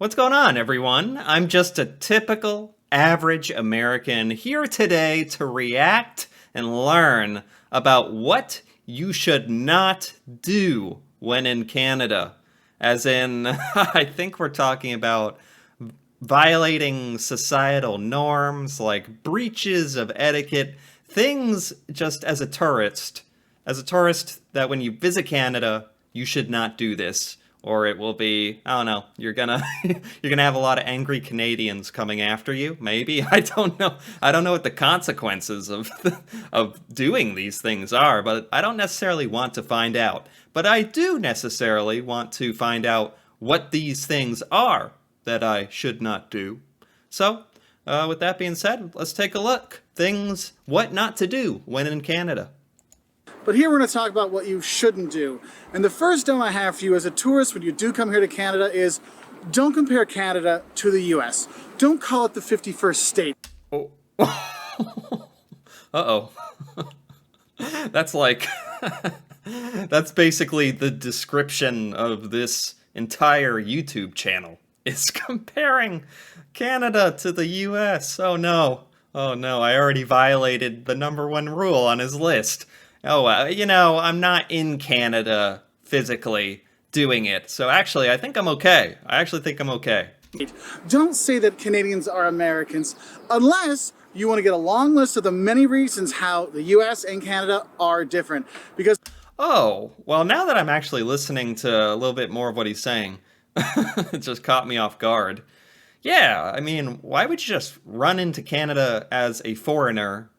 What's going on, everyone? I'm just a typical, average American here today to react and learn about what you should not do when in Canada. As in, I think we're talking about violating societal norms, like breaches of etiquette, things just as a tourist that when you visit Canada, you should not do this. Or it will be, I don't know, you're gonna you're gonna have a lot of angry Canadians coming after you, maybe. I don't know. I don't know what the consequences of of doing these things are, but I don't necessarily want to find out. But I do necessarily want to find out what these things are that I should not do. So, with that being said, let's take a look. Things what not to do when in Canada. But here we're going to talk about what you shouldn't do. And the first don't I have for you as a tourist when you do come here to Canada is don't compare Canada to the US. Don't call it the 51st state. Oh. Uh-oh. That's like that's basically the description of this entire YouTube channel. It's comparing Canada to the US. Oh no. Oh no, I already violated the #1 rule on his list. Oh, I'm not in Canada physically doing it. So actually, I think I'm okay. I actually think I'm okay. Don't say that Canadians are Americans unless you want to get a long list of the many reasons how the US and Canada are different. Because Oh, well, now that I'm actually listening to a little bit more of what he's saying, it just caught me off guard. Yeah, I mean, why would you just run into Canada as a foreigner,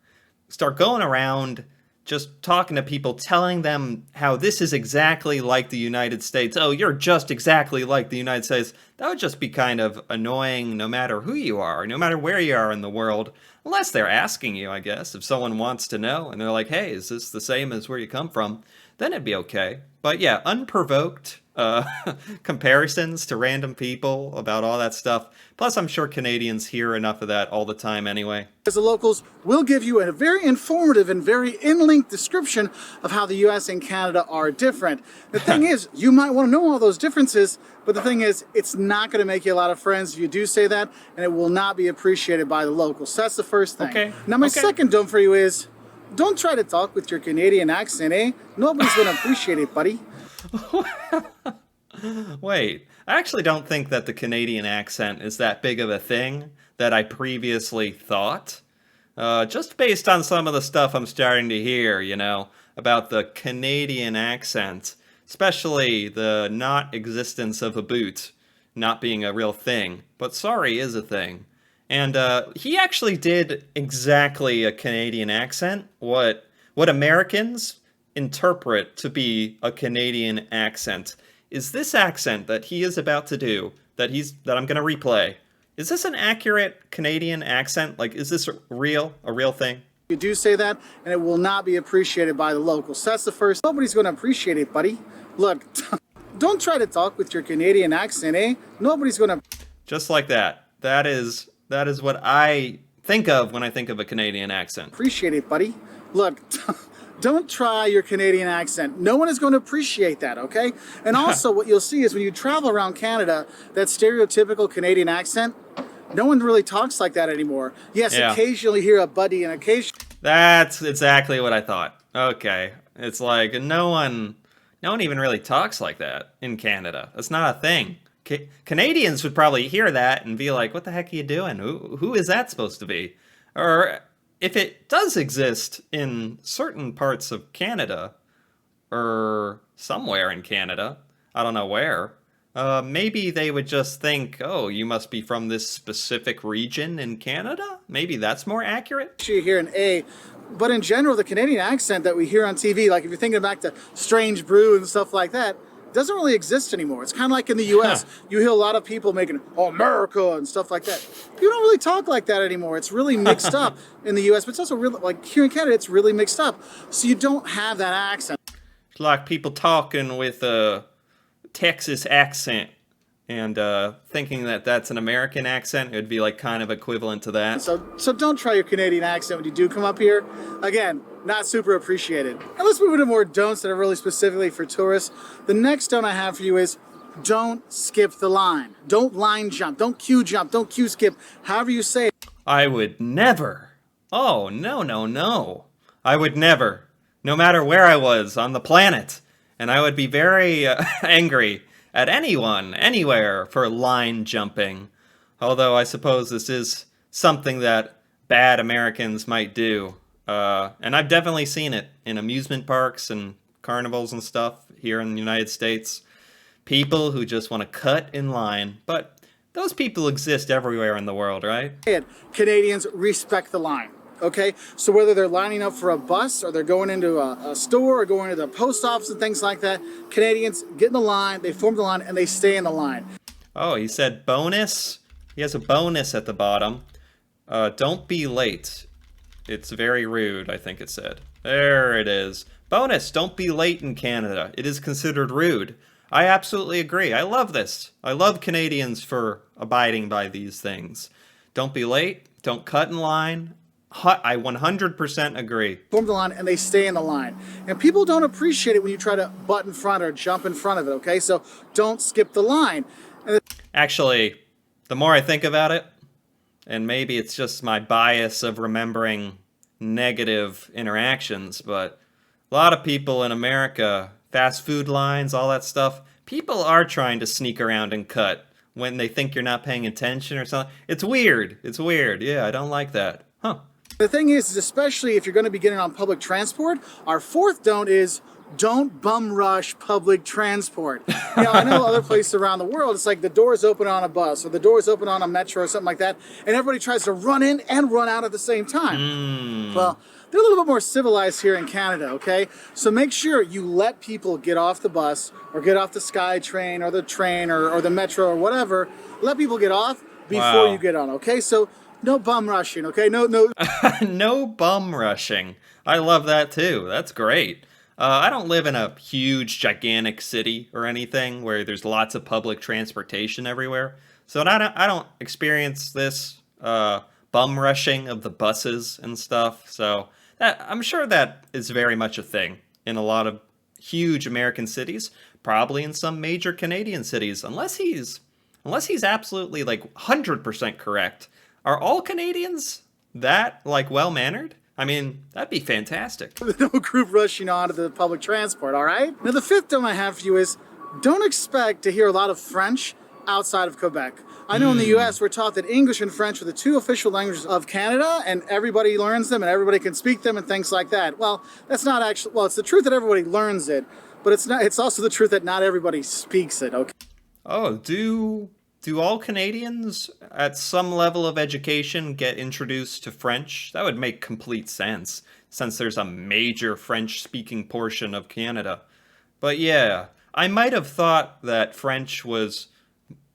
start going around just talking to people, telling them how this is exactly like the United States. Oh, you're just exactly like the United States. That would just be kind of annoying no matter who you are, no matter where you are in the world. Unless they're asking you, I guess. If someone wants to know and they're like, hey, is this the same as where you come from? Then it'd be okay. But yeah, unprovoked comparisons to random people about all that stuff. Plus, I'm sure Canadians hear enough of that all the time anyway. as the locals will give you a very informative and very in-length description of how the US and Canada are different. The thing is, you might want to know all those differences, but the thing is, it's not going to make you a lot of friends if you do say that, and it will not be appreciated by the locals. So that's the first thing. Okay. Now, my Okay. second don't for you is, don't try to talk with your Canadian accent, eh? Nobody's going to appreciate it, buddy. Wait, I actually don't think that the Canadian accent is that big of a thing that I previously thought. Just based on some of the stuff I'm starting to hear, about the Canadian accent, especially the not existence of a boot not being a real thing, but sorry is a thing. And he actually did exactly a Canadian accent, what Americans interpret to be a Canadian accent. Is this accent that he is about to do, that I'm going to replay, is this an accurate Canadian accent? Like, is this a real thing? You do say that, and it will not be appreciated by the locals. So that's the first. Nobody's going to appreciate it, buddy. Look, don't try to talk with your Canadian accent, eh? Nobody's going to Just like that. That is what I think of when I think of a Canadian accent. appreciate it, buddy. Look, don't try your Canadian accent. No one is going to appreciate that, okay? And also, what you'll see is when you travel around Canada, that stereotypical Canadian accent, no one really talks like that anymore. Yes, Yeah. occasionally you hear a buddy, and occasionally That's exactly what I thought. Okay. It's like no one even really talks like that in Canada. That's not a thing. Canadians would probably hear that and be like, what the heck are you doing? Who is that supposed to be? Or if it does exist in certain parts of Canada, or somewhere in Canada, I don't know where, maybe they would just think, oh, you must be from this specific region in Canada? Maybe that's more accurate? you hear an A. But in general, the Canadian accent that we hear on TV, like if you're thinking back to Strange Brew and stuff like that, doesn't really exist anymore. It's kind of like in the US, you hear a lot of people making, oh, America and stuff like that. You don't really talk like that anymore. It's really mixed up in the US, but it's also really, like here in Canada, it's really mixed up. So you don't have that accent. It's like people talking with a Texas accent and thinking that that's an American accent. It would be like kind of equivalent to that. So don't try your Canadian accent when you do come up here. Again, not super appreciated. And let's move into more don'ts that are really specifically for tourists. The next don't I have for you is don't skip the line. Don't line jump. Don't queue jump. Don't queue skip. However you say it. I would never. Oh, no, no, no. I would never. No matter where I was on the planet. And I would be very angry at anyone, anywhere, for line jumping. Although I suppose this is something that bad Americans might do. And I've definitely seen it in amusement parks and carnivals and stuff here in the United States. People who just want to cut in line. But those people exist everywhere in the world, right? Canadians respect the line. Okay, so whether they're lining up for a bus or they're going into a store or going to the post office and things like that, Canadians get in the line, they form the line, and they stay in the line. Oh, he said bonus. He has a bonus at the bottom. Don't be late. It's very rude, I think it said. There it is. Bonus, don't be late in Canada. It is considered rude. I absolutely agree. I love this. I love Canadians for abiding by these things. Don't be late. Don't cut in line. I 100% agree. Form the line and they stay in the line. And people don't appreciate it when you try to butt in front or jump in front of it, okay? So don't skip the line. Actually, the more I think about it, and maybe it's just my bias of remembering negative interactions, but a lot of people in America, fast food lines, all that stuff, people are trying to sneak around and cut when they think you're not paying attention or something. It's weird. It's weird. Yeah, I don't like that. Huh. The thing is especially if you're going to be getting on public transport, our fourth don't is don't bum rush public transport. I know other places around the world, it's like the doors open on a bus or the doors open on a metro or something like that, and everybody tries to run in and run out at the same time. Well, they're a little bit more civilized here in Canada, okay? So make sure you let people get off the bus or get off the SkyTrain or the train or the metro or whatever. Let people get off before you get on, okay? So no bum rushing, okay? No. No bum rushing. I love that too. That's great. I don't live in a huge, gigantic city or anything where there's lots of public transportation everywhere. So I don't experience this bum rushing of the buses and stuff. So I'm sure that is very much a thing in a lot of huge American cities, probably in some major Canadian cities, unless he's absolutely like 100% correct. Are all Canadians that like well-mannered? I mean, that'd be fantastic. No group rushing onto the public transport, all right? Now, the fifth don't I have for you is don't expect to hear a lot of French outside of Quebec. I know in the U.S. we're taught that English and French are the two official languages of Canada, and everybody learns them and everybody can speak them and things like that. Well, that's not actually, well, it's the truth that everybody learns it, but it's also the truth that not everybody speaks it, okay? Oh, do all Canadians at some level of education get introduced to French? That would make complete sense, since there's a major French-speaking portion of Canada. But yeah, I might have thought that French was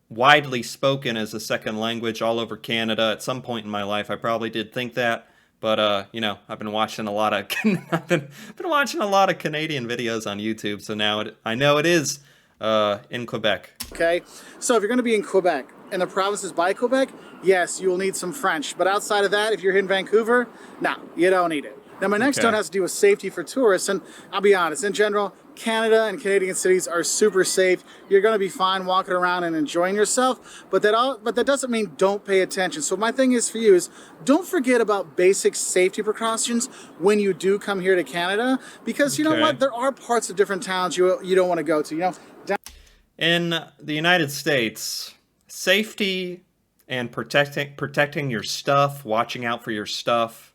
widely spoken as a second language all over Canada at some point in my life. I probably did think that, but I've been watching a lot of I've been watching a lot of Canadian videos on YouTube, so now I know it is in Quebec. Okay, so if you're going to be in Quebec and the provinces by Quebec, yes, you will need some French. But outside of that, if you're in Vancouver, no, you don't need it. Now, my next note has to do with safety for tourists, and I'll be honest, in general, Canada and Canadian cities are super safe. You're going to be fine walking around and enjoying yourself, but that doesn't mean don't pay attention. So my thing is for you is don't forget about basic safety precautions when you do come here to Canada, because you know what, there are parts of different towns you don't want to go to. In the United States, safety and protecting your stuff, watching out for your stuff,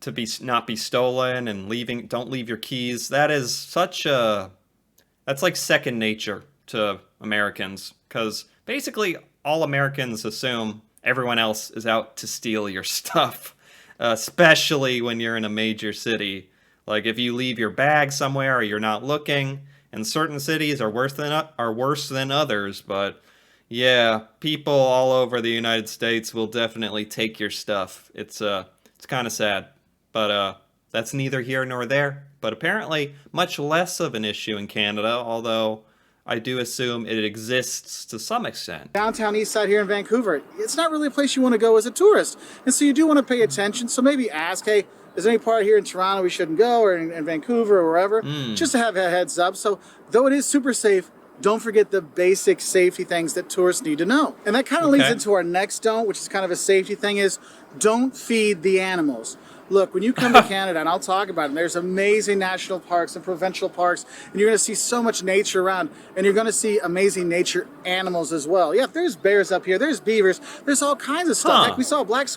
to not be stolen and don't leave your keys. That's like second nature to Americans, because basically all Americans assume everyone else is out to steal your stuff, especially when you're in a major city. Like if you leave your bag somewhere or you're not looking, and certain cities are worse than others, but yeah, people all over the United States will definitely take your stuff. It's kind of sad. But that's neither here nor there. But apparently much less of an issue in Canada, although I do assume it exists to some extent. Downtown East Side here in Vancouver, it's not really a place you want to go as a tourist. And so you do want to pay attention. So maybe ask, hey, is there any part here in Toronto we shouldn't go, or in Vancouver or wherever? Just to have a heads up. So though it is super safe, don't forget the basic safety things that tourists need to know. And that kind of leads Okay. into our next don't, which is kind of a safety thing, is don't feed the animals. Look, when you come to Canada, and I'll talk about it, there's amazing national parks and provincial parks, and you're going to see so much nature around, and you're going to see amazing nature animals as well. Yeah, there's bears up here, there's beavers, there's all kinds of stuff. Huh. Heck, we saw black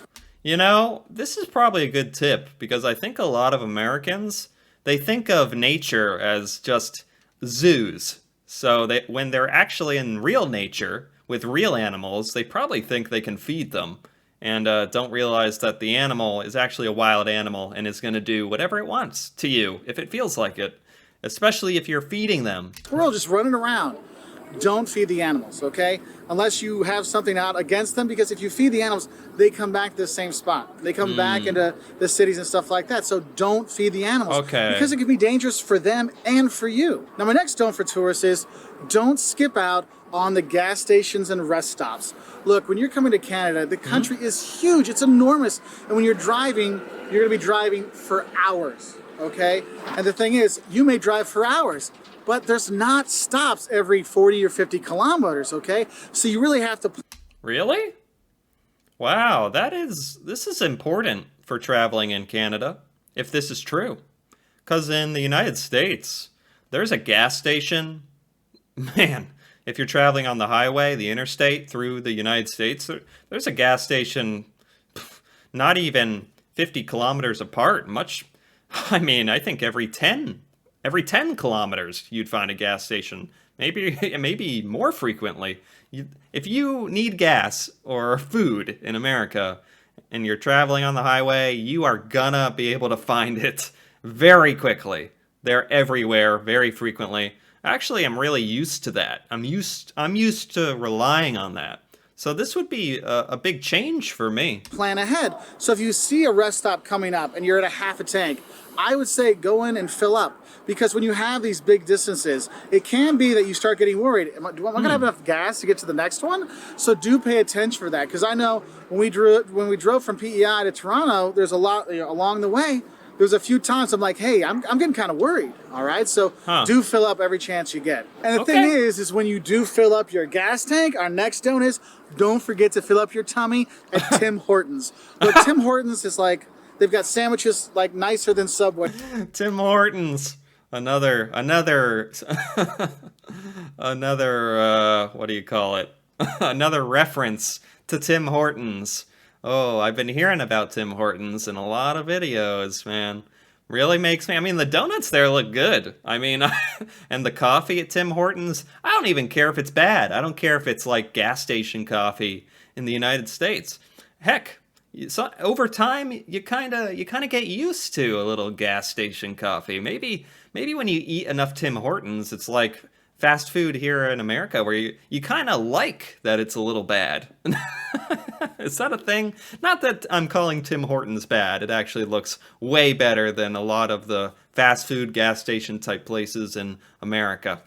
You know, this is probably a good tip because I think a lot of Americans, they think of nature as just zoos. So when they're actually in real nature with real animals, they probably think they can feed them and don't realize that the animal is actually a wild animal and is going to do whatever it wants to you if it feels like it, especially if you're feeding them. squirrel just running around. Don't feed the animals, okay? Unless you have something out against them, because if you feed the animals, they come back to the same spot. They come back into the cities and stuff like that. So don't feed the animals. Okay. Because it can be dangerous for them and for you. Now, my next don't for tourists is don't skip out on the gas stations and rest stops. Look, when you're coming to Canada, the country is huge. It's enormous. And when you're driving, you're going to be driving for hours, okay? And the thing is, you may drive for hours, but there's not stops every 40 or 50 kilometers, okay? So you really have to... Really? Wow, this is important for traveling in Canada, if this is true. Because in the United States, there's a gas station. Man, if you're traveling on the highway, the interstate through the United States, there's a gas station not even 50 kilometers apart. I think every 10 kilometers you'd find a gas station. Maybe more frequently. If you need gas or food in America and you're traveling on the highway, you are gonna be able to find it very quickly. They're everywhere, very frequently. Actually, I'm really used to that. I'm used to relying on that. So this would be a big change for me. plan ahead. So if you see a rest stop coming up and you're at a half a tank, I would say go in and fill up. Because when you have these big distances, it can be that you start getting worried. Am I going to have enough gas to get to the next one? So do pay attention for that. Because I know when we drove from PEI to Toronto, there's a lot along the way. There was a few times I'm like, hey, I'm getting kind of worried. All right, so do fill up every chance you get. And the thing is when you do fill up your gas tank, our next don't is don't forget to fill up your tummy at Tim Hortons. Look, Tim Hortons is like, they've got sandwiches like nicer than Subway. Tim Hortons, another what do you call it? Another reference to Tim Hortons. Oh, I've been hearing about Tim Hortons in a lot of videos, man. Really makes me... I mean, the donuts there look good. I mean, and the coffee at Tim Hortons, I don't even care if it's bad. I don't care if it's like gas station coffee in the United States. Heck, over time, you kind of get used to a little gas station coffee. Maybe when you eat enough Tim Hortons, it's like fast food here in America where you kind of like that it's a little bad. Is that a thing? Not that I'm calling Tim Hortons bad. It actually looks way better than a lot of the fast food gas station type places in America.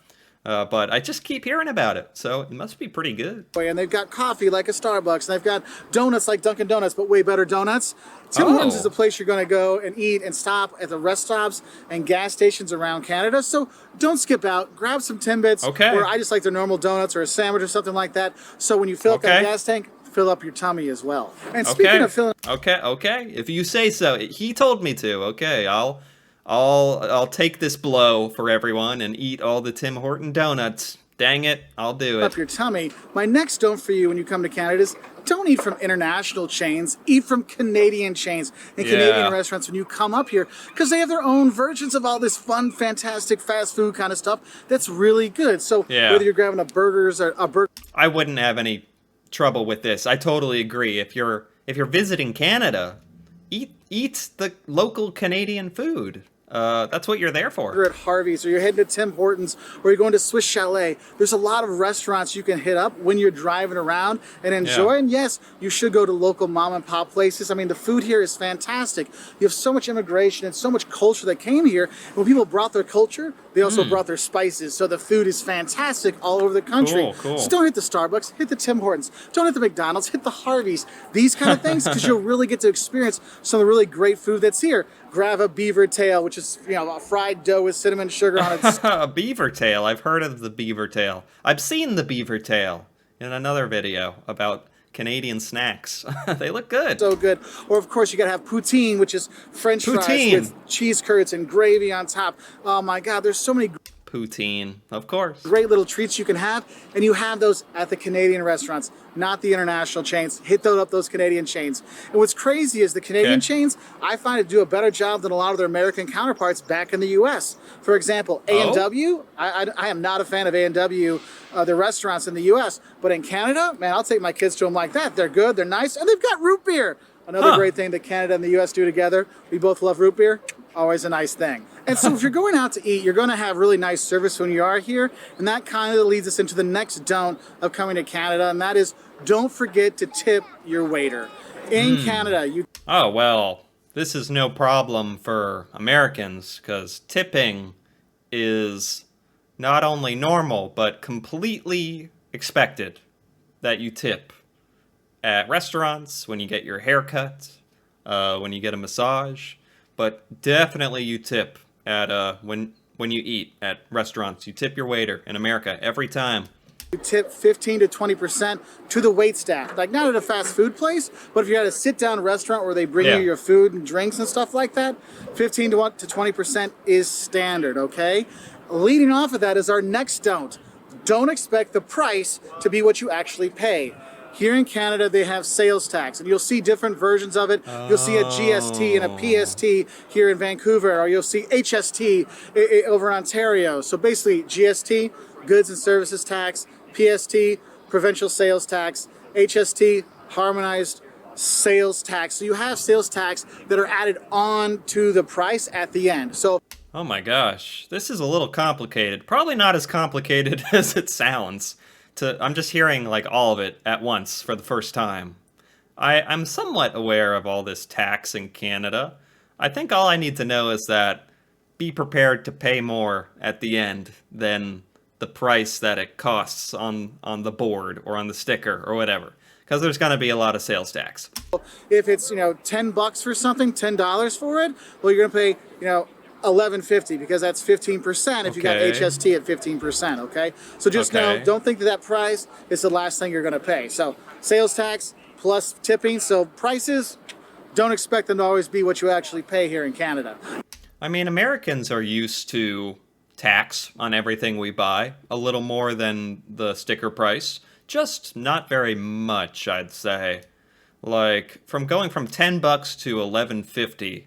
But I just keep hearing about it, so it must be pretty good. And they've got coffee like a Starbucks, and they've got donuts like Dunkin' Donuts, but way better donuts. Tim Hortons is a place you're going to go and eat and stop at the rest stops and gas stations around Canada. So don't skip out. Grab some Timbits, or I just like their normal donuts or a sandwich or something like that. So when you fill up that gas tank, fill up your tummy as well. And speaking of filling... Okay. If you say so. He told me to. Okay, I'll take this blow for everyone and eat all the Tim Horton donuts. Dang it, I'll do it. Up your tummy. My next don't for you when you come to Canada is don't eat from international chains. Eat from Canadian chains and Canadian restaurants when you come up here, because they have their own versions of all this fun, fantastic fast food kind of stuff that's really good. So whether you're grabbing a burgers or a burger, I wouldn't have any trouble with this. I totally agree. If you're visiting Canada, eat the local Canadian food. That's what you're there for. You're at Harvey's, or you're heading to Tim Hortons, or you're going to Swiss Chalet. There's a lot of restaurants you can hit up when you're driving around and enjoy. And yes, you should go to local mom and pop places. I mean, the food here is fantastic. You have so much immigration and so much culture that came here. And when people brought their culture, They also brought their spices, so the food is fantastic all over the country. Cool, cool. So don't hit the Starbucks, hit the Tim Hortons. Don't hit the McDonald's, hit the Harveys. These kind of things, because you'll really get to experience some of the really great food that's here. Grab a beaver tail, which is a fried dough with cinnamon sugar on it. A beaver tail. I've heard of the beaver tail. I've seen the beaver tail in another video about Canadian snacks. They look good. So good. Or of course you gotta have poutine, which is French fries with cheese curds and gravy on top. Oh my God, there's so many Poutine, of course. great little treats you can have, and you have those at the Canadian restaurants, not the international chains. Hit those Canadian chains. And what's crazy is the Canadian chains, I find to do a better job than a lot of their American counterparts back in the U.S. For example, A&W, I am not a fan of A&W, the restaurants in the U.S., but in Canada, man, I'll take my kids to them like that. They're good, they're nice, and they've got root beer. Another great thing that Canada and the U.S. do together. We both love root beer. Always a nice thing. And so if you're going out to eat, you're going to have really nice service when you are here. And that kind of leads us into the next don't of coming to Canada. And that is, don't forget to tip your waiter. In Canada, you... Oh, well, this is no problem for Americans, because tipping is not only normal, but completely expected that you tip. At restaurants, when you get your hair cut, when you get a massage, but definitely you tip at when you eat at restaurants. You tip your waiter in America every time. You tip 15 to 20% to the wait staff. Like, not at a fast food place, but if you're at a sit-down restaurant where they bring you your food and drinks and stuff like that, 15 to 20% is standard, okay? Leading off of that is our next don't. Don't expect the price to be what you actually pay. Here in Canada, they have sales tax, and you'll see different versions of it. You'll see a GST and a PST here in Vancouver, or you'll see HST over in Ontario. So basically, GST, goods and services tax, PST, provincial sales tax, HST, harmonized sales tax. So you have sales tax that are added on to the price at the end. So, oh my gosh, this is a little complicated. Probably not as complicated as it sounds. I'm just hearing like all of it at once for the first time. I'm somewhat aware of all this tax in Canada. I think all I need to know is that be prepared to pay more at the end than the price that it costs on the board or on the sticker or whatever, because there's going to be a lot of sales tax. if it's $10 for something, $10 for it, well, you're going to pay $11.50 because that's 15% if you got HST at 15%, okay? So just know, don't think that price is the last thing you're going to pay. So sales tax plus tipping, so prices, don't expect them to always be what you actually pay here in Canada. I mean, Americans are used to tax on everything we buy, a little more than the sticker price, just not very much, I'd say. Like, going from $10 to $11.50,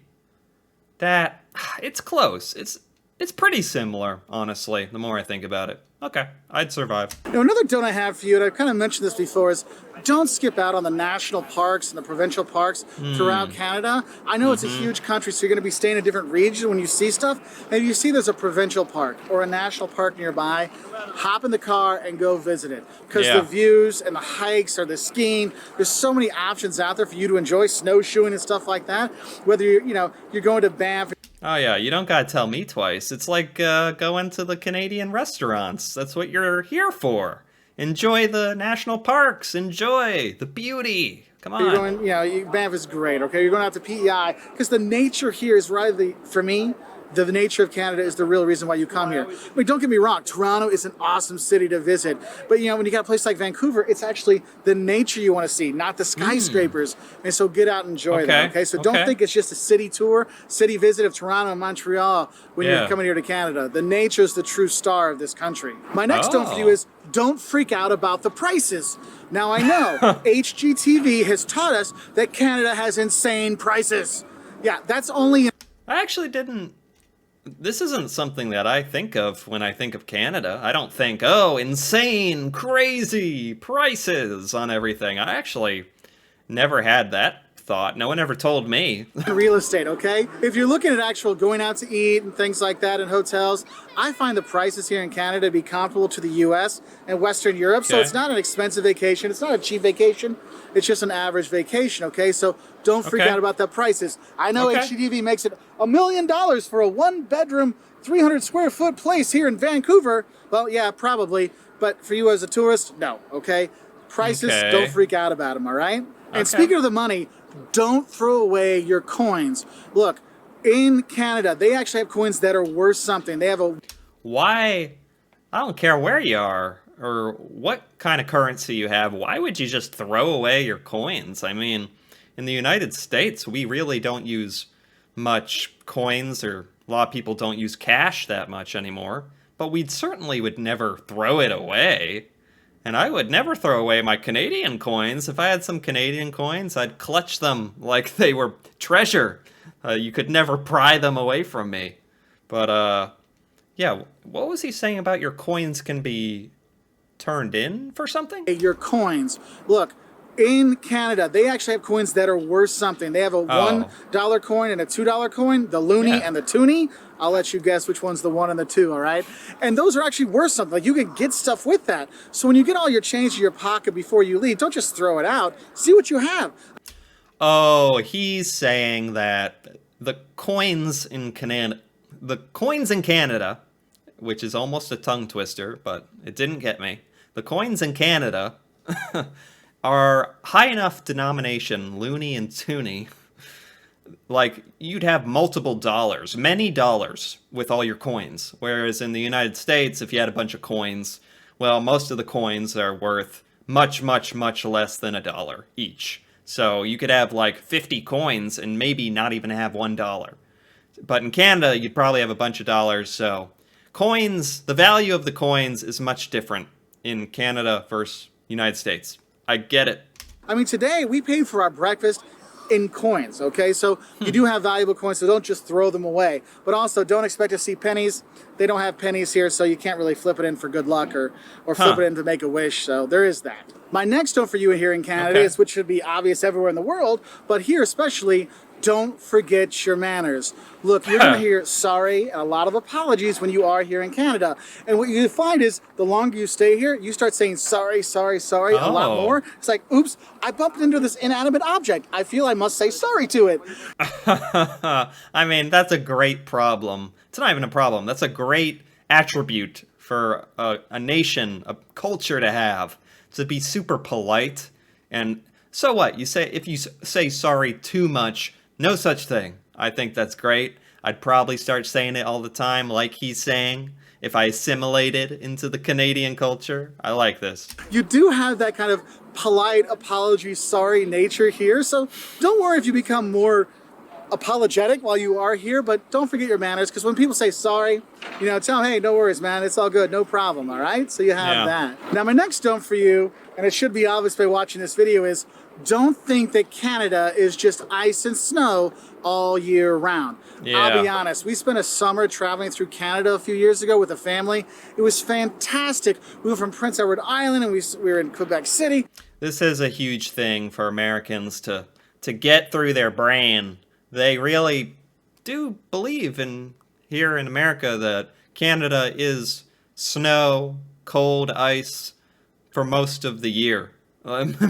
it's close. It's pretty similar, honestly, the more I think about it. Okay, I'd survive. Another don't I have for you, and I've kind of mentioned this before, is don't skip out on the national parks and the provincial parks throughout Canada. I know it's a huge country, so you're going to be staying in a different region when you see stuff. And if you see there's a provincial park or a national park nearby, hop in the car and go visit it. Because the views and the hikes or the skiing, there's so many options out there for you to enjoy, snowshoeing and stuff like that. Whether you're going to Banff. Oh yeah, you don't gotta tell me twice. It's like going to the Canadian restaurants. That's what you're here for. Enjoy the national parks. Enjoy the beauty. Come on. You're going, Banff is great, okay? You're going out to PEI, because the nature here is really, for me, the nature of Canada is the real reason why you come here. I mean, don't get me wrong, Toronto is an awesome city to visit. But, when you got a place like Vancouver, it's actually the nature you want to see, not the skyscrapers. And so get out and enjoy that, okay? So don't think it's just a city tour, city visit of Toronto and Montreal when you're coming here to Canada. The nature is the true star of this country. My next don't for you is don't freak out about the prices. Now, I know HGTV has taught us that Canada has insane prices. Yeah, that's only... I actually didn't... This isn't something that I think of when I think of Canada. I don't think, oh, insane, crazy prices on everything. I actually never had that thought. No one ever told me. real estate, okay? If you're looking at actual going out to eat and things like that in hotels, I find the prices here in Canada to be comparable to the US and Western Europe. So Okay. it's not an expensive vacation. It's not a cheap vacation. It's just an average vacation, okay? So don't freak Okay. out about the prices. I know Okay. HGTV makes it $1 million for a 1-bedroom, 300 square foot place here in Vancouver. Well, yeah, probably. But for you as a tourist, no, okay? Prices, Okay. don't freak out about them, all right? Okay. And speaking of the money, don't throw away your coins. Look, in Canada, they actually have coins that are worth something. They have a Why? I don't care where you are or what kind of currency you have. Why would you just throw away your coins? I mean, in the United States, we really don't use much coins, or a lot of people don't use cash that much anymore. But we certainly would never throw it away. And I would never throw away my Canadian coins. If I had some Canadian coins, I'd clutch them like they were treasure. You could never pry them away from me. But, yeah, what was he saying about your coins can be turned in for something? your coins. Look, in Canada, they actually have coins that are worth something. They have a $1 coin and a $2 coin, the loonie Yeah. and the toonie. I'll let you guess which one's the 1 and the 2, all right? And those are actually worth something. Like, you can get stuff with that. So when you get all your change in your pocket before you leave, don't just throw it out. See what you have. Oh, he's saying that the coins in Canada, which is almost a tongue twister, but it didn't get me. The coins in Canada are high enough denomination, loony and toonie. Like, you'd have multiple dollars, many dollars, with all your coins. Whereas in the United States, if you had a bunch of coins, well, most of the coins are worth much, much, much less than $1 each. So you could have like 50 coins and maybe not even have $1. But in Canada, you'd probably have a bunch of dollars. So coins, the value of the coins is much different in Canada versus United States. I get it. I mean, today we paid for our breakfast in coins, okay? So you do have valuable coins, so don't just throw them away. But also, don't expect to see pennies. They don't have pennies here, so you can't really flip it in for good luck or flip it in to make a wish. So there is that. My next note for you here in Canada is, which should be obvious everywhere in the world, but here especially, don't forget your manners. Look, you're going to hear sorry and a lot of apologies when you are here in Canada. And what you find is the longer you stay here, you start saying sorry, sorry, sorry a lot more. It's like, oops, I bumped into this inanimate object. I feel I must say sorry to it. I mean, that's a great problem. It's not even a problem. That's a great attribute for a nation, a culture to have, to be super polite. And so what? You say, if you say sorry too much, no such thing. I think that's great. I'd probably start saying it all the time, like he's saying, if I assimilated into the Canadian culture. I like this. You do have that kind of polite apology, sorry nature here. So don't worry if you become more apologetic while you are here, but don't forget your manners, because when people say sorry, you know, tell them, hey, no worries, man, it's all good, no problem, all right? So you have that. Now, my next don't for you, and it should be obvious by watching this video, is don't think that Canada is just ice and snow all year round. I'll be honest, we spent a summer traveling through Canada a few years ago with a family. It was fantastic. We went from Prince Edward Island and we were in Quebec City. This is a huge thing for Americans to get through their brain. They really do believe here in America that Canada is snow, cold, ice for most of the year.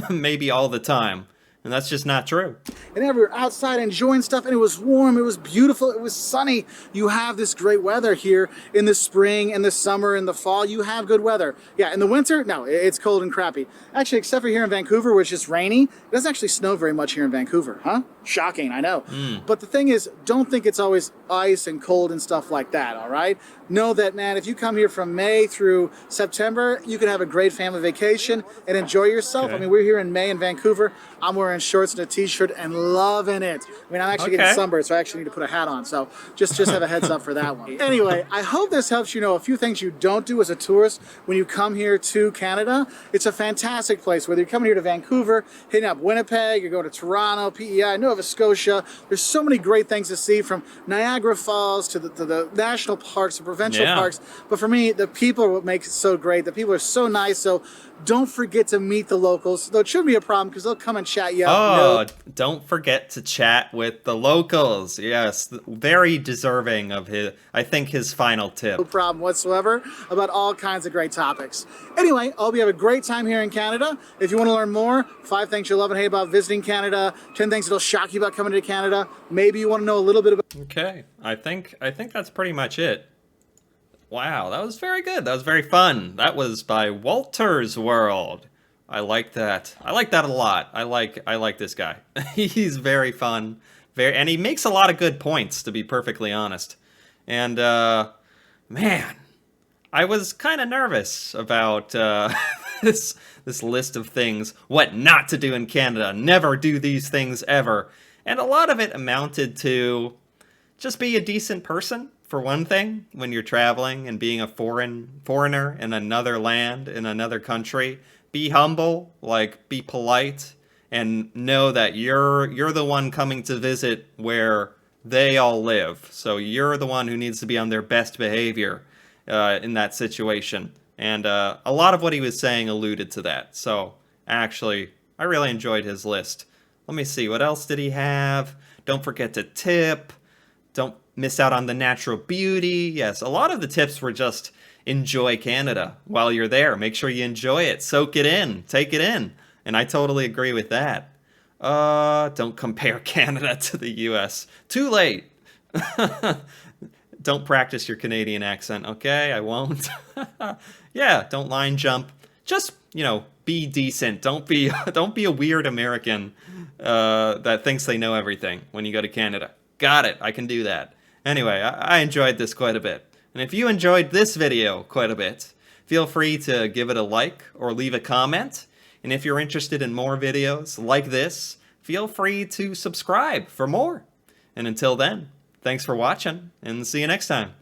Maybe all the time. And that's just not true. And we were outside enjoying stuff, and it was warm, it was beautiful, it was sunny. You have this great weather here in the spring and the summer and the fall. You have good weather. Yeah, in the winter, no, it's cold and crappy. Actually, except for here in Vancouver, where it's just rainy, it doesn't actually snow very much here in Vancouver, huh? Shocking, I know. But the thing is, don't think it's always ice and cold and stuff like that, all right? Know that, man, if you come here from May through September, you can have a great family vacation and enjoy yourself. Okay. I mean, we're here in May in Vancouver. I'm wearing shorts and a t-shirt and loving it. I mean, I'm actually getting sunburned, so I actually need to put a hat on. So just have a heads up for that one. Anyway, I hope this helps you know a few things you don't do as a tourist when you come here to Canada. It's a fantastic place. Whether you're coming here to Vancouver, hitting up Winnipeg, you're going to Toronto, PEI, Nova Scotia. There's so many great things to see, from Niagara Falls to the national parks, the provincial parks. But for me, the people are what makes it so great. The people are so nice. So don't forget to meet the locals. Though it shouldn't be a problem because they'll come and chat you up. Oh, don't forget to chat with the locals. Yes, very deserving of I think his final No tip. problem whatsoever about all kinds of great topics. Anyway, I hope you have a great time here in Canada. If you want to learn more, 5 things you'll love and hate about visiting Canada, 10 things that'll shock you about coming to Canada. Maybe you want to know a little bit about Okay, I think that's pretty much it. Wow, that was very good. That was very fun. That was by Walter's World. I like that. I like that a lot. I like this guy. He's very fun. And he makes a lot of good points, to be perfectly honest. And man, I was kind of nervous about this list of things, what not to do in Canada. Never do these things ever. And a lot of it amounted to just be a decent person, for one thing, when you're traveling and being a foreigner in another land, in another country. Be humble, like be polite, and know that you're the one coming to visit where they all live. So you're the one who needs to be on their best behavior in that situation. And a lot of what he was saying alluded to that. So actually, I really enjoyed his list. Let me see, what else did he have? Don't forget to tip. Don't miss out on the natural beauty. Yes, a lot of the tips were just enjoy Canada while you're there. Make sure you enjoy it. Soak it in. Take it in. And I totally agree with that. Don't compare Canada to the US. Too late. Don't practice your Canadian accent, okay? I won't. Yeah, don't line jump. Just, be decent. Don't be a weird American that thinks they know everything when you go to Canada. Got it. I can do that. Anyway, I enjoyed this quite a bit. And if you enjoyed this video quite a bit, feel free to give it a like or leave a comment. And if you're interested in more videos like this, feel free to subscribe for more. And until then, thanks for watching, and see you next time.